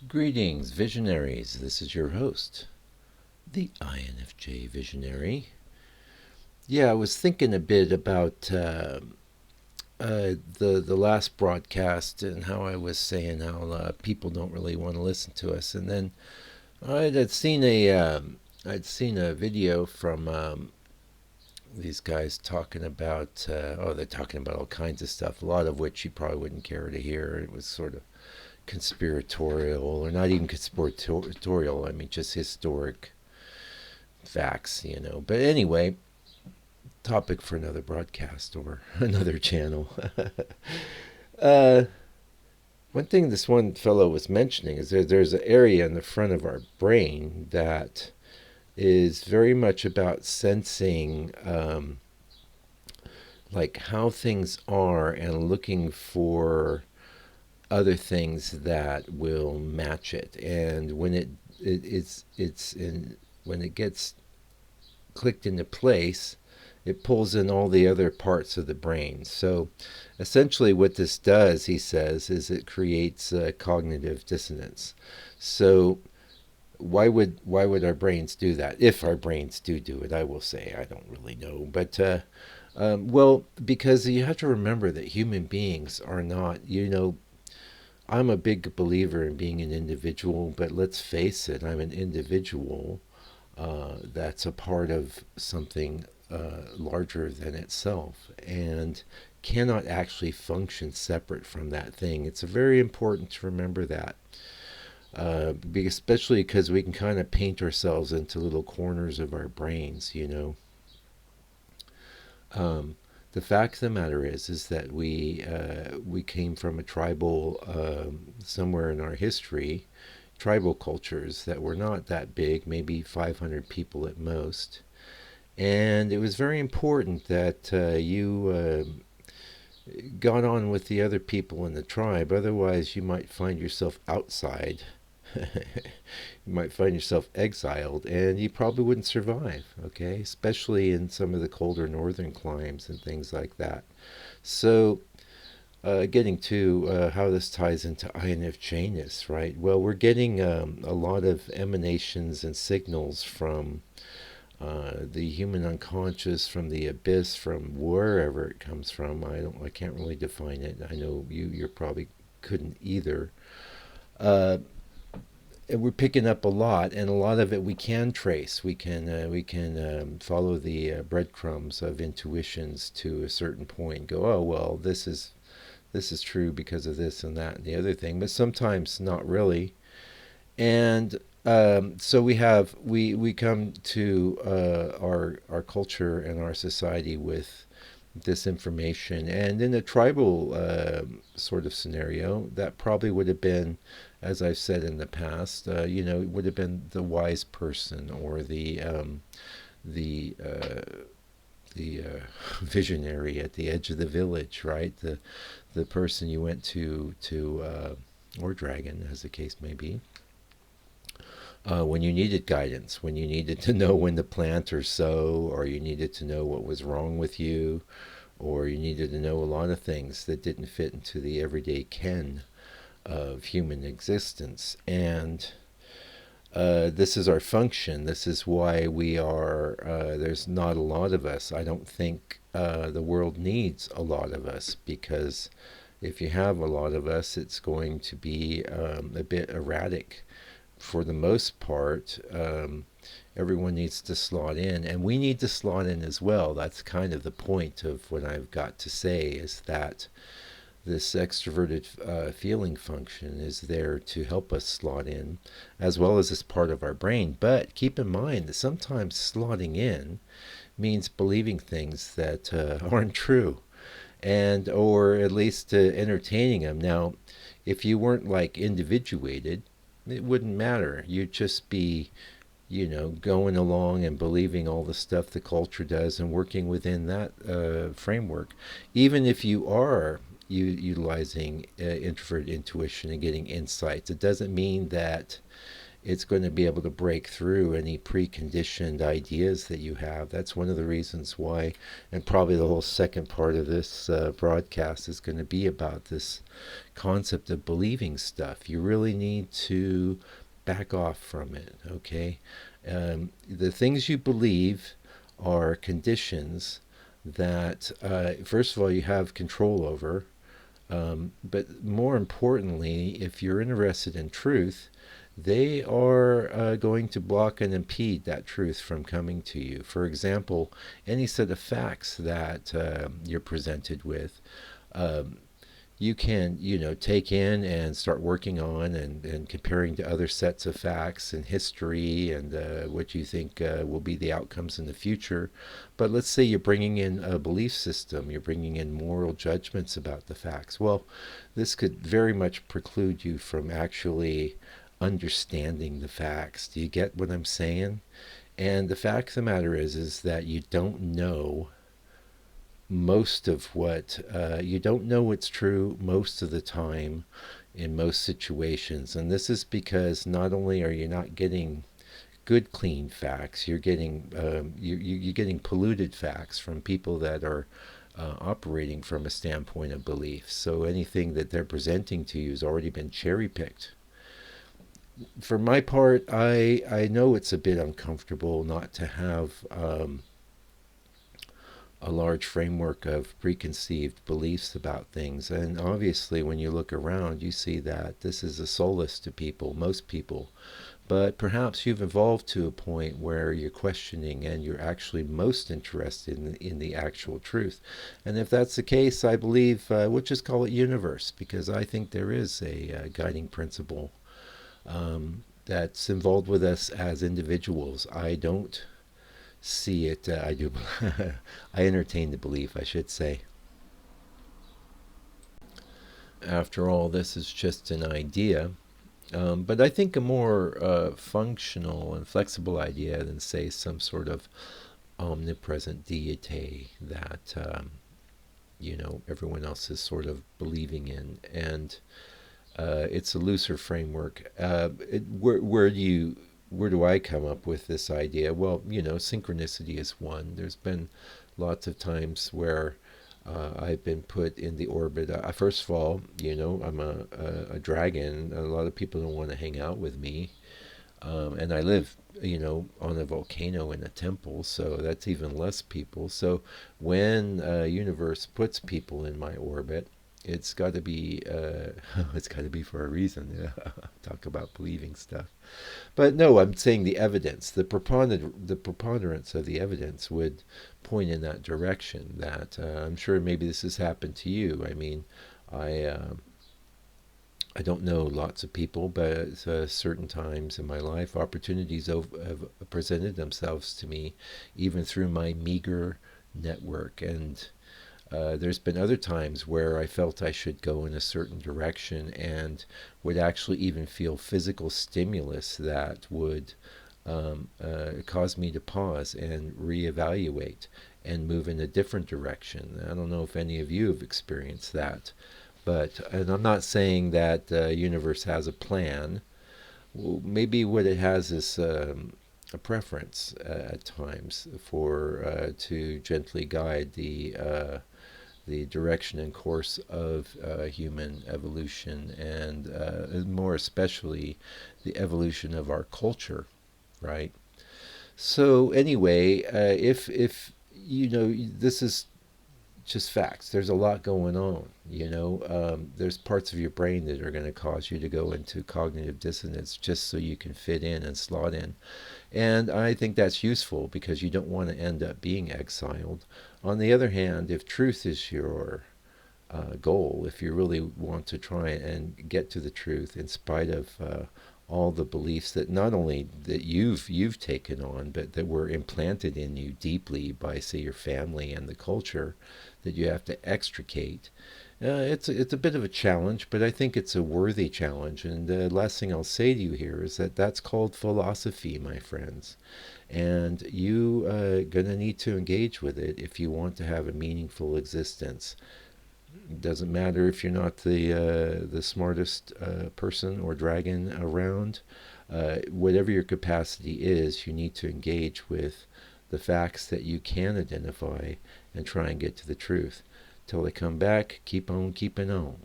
Greetings, visionaries. This is your host, the INFJ visionary. Yeah, I was thinking a bit about the last broadcast and how I was saying how people don't really want to listen to us, and then I'd seen a video from these guys talking about they're talking about all kinds of stuff, a lot of which you probably wouldn't care to hear. It was sort of conspiratorial, or not even conspiratorial. I mean, just historic facts. But anyway, topic for another broadcast or another channel. uh, One thing this one fellow was mentioning is there's an area in the front of our brain that is very much about sensing like how things are and looking for other things that will match it. And when it's in when it gets clicked into place, it pulls in all the other parts of the brain. So essentially what this does, he says, is it creates cognitive dissonance. So why would our brains do that? If our brains do it, I will say, I don't really know. But well, because you have to remember that human beings are not. I'm a big believer in being an individual, but let's face it, I'm an individual that's a part of something larger than itself and cannot actually function separate from that thing. It's very important to remember that, especially because we can kind of paint ourselves into little corners of our brains. Um, the fact of the matter is that we came from a tribal somewhere in our history, tribal cultures that were not that big, maybe 500 people at most. And it was very important that you got on with the other people in the tribe. Otherwise, you might find yourself outside. You might find yourself exiled, and you probably wouldn't survive, okay? Especially in some of the colder northern climes and things like that. So, getting to how this ties into INFJness, right? Well, we're getting a lot of emanations and signals from the human unconscious, from the abyss, from wherever it comes from. I can't really define it. I know you probably couldn't either. Uh, and we're picking up a lot, and a lot of it we can trace. We can follow the breadcrumbs of intuitions to a certain point. Go, oh well, this is true because of this and that and the other thing, but sometimes not really. And so we come to our culture and our society with this information, and in a tribal sort of scenario, that probably would have been, as I've said in the past, it would have been the wise person, or the visionary at the edge of the village, right? The person you went to or dragon, as the case may be, when you needed guidance, when you needed to know when to plant or sow, or you needed to know what was wrong with you, or you needed to know a lot of things that didn't fit into the everyday ken of human existence. And this is our function. This is why there's not a lot of us. I don't think the world needs a lot of us, because if you have a lot of us, it's going to be a bit erratic for the most part. Everyone needs to slot in, and we need to slot in as well. That's kind of the point of what I've got to say, is that this extroverted feeling function is there to help us slot in, as well as part of our brain. But keep in mind that sometimes slotting in means believing things that aren't true, and or at least entertaining them. Now, if you weren't like individuated, it wouldn't matter. You'd just be, going along and believing all the stuff the culture does and working within that framework. Even if you are utilizing introvert intuition and getting insights, it doesn't mean that it's going to be able to break through any preconditioned ideas that you have. That's one of the reasons why, and probably the whole second part of this broadcast is going to be about this concept of believing stuff. You really need to back off from it, okay? The things you believe are conditions that, first of all, you have control over. But more importantly, if you're interested in truth, they are going to block and impede that truth from coming to you. For example, any set of facts that you're presented with, um, you can, take in and start working on and comparing to other sets of facts and history and what you think will be the outcomes in the future. But let's say you're bringing in a belief system, you're bringing in moral judgments about the facts. Well, this could very much preclude you from actually understanding the facts. Do you get what I'm saying? And the fact of the matter is that you don't know most of what you don't know what's true most of the time in most situations. And this is because not only are you not getting good clean facts, you're getting you're getting polluted facts from people that are operating from a standpoint of belief. So anything that they're presenting to you has already been cherry picked. For my part, I know it's a bit uncomfortable not to have a large framework of preconceived beliefs about things. And obviously, when you look around, you see that this is a solace to people, most people. But perhaps you've evolved to a point where you're questioning and you're actually most interested in the actual truth. And if that's the case, I believe we'll just call it universe, because I think there is a guiding principle that's involved with us as individuals. I don't see it. I do. I entertain the belief, I should say. After all, this is just an idea, but I think a more functional and flexible idea than, say, some sort of omnipresent deity that everyone else is sort of believing in, and it's a looser framework. Where do I come up with this idea? Well, synchronicity is one. There's been lots of times where I've been put in the orbit. First of all, I'm a dragon. A lot of people don't want to hang out with me. And I live, on a volcano in a temple, so that's even less people. So when universe puts people in my orbit, it's got to be it's got to be for a reason. Yeah. Talk about believing stuff. But no, I'm saying the evidence, the preponderance of the evidence would point in that direction. That I'm sure maybe this has happened to you. I mean, I uh, I don't know lots of people, but certain times in my life, opportunities have presented themselves to me, even through my meager network. And there's been other times where I felt I should go in a certain direction and would actually even feel physical stimulus that would cause me to pause and reevaluate and move in a different direction. I don't know if any of you have experienced that, but, and I'm not saying that the universe has a plan. Well, maybe what it has is a preference at times for to gently guide the direction and course of human evolution, and more especially the evolution of our culture, right? So anyway, if this is just facts. There's a lot going on. There's parts of your brain that are going to cause you to go into cognitive dissonance just so you can fit in and slot in. And I think that's useful because you don't want to end up being exiled. On the other hand, if truth is your goal, if you really want to try and get to the truth in spite of all the beliefs that not only that you've taken on, but that were implanted in you deeply by, say, your family and the culture, that you have to extricate. It's a bit of a challenge, but I think it's a worthy challenge. And the last thing I'll say to you here is that that's called philosophy, my friends. And you are going to need to engage with it if you want to have a meaningful existence. Doesn't matter if you're not the smartest person or dragon around. Whatever your capacity is, you need to engage with the facts that you can identify and try and get to the truth. Till they come back, keep on keeping on.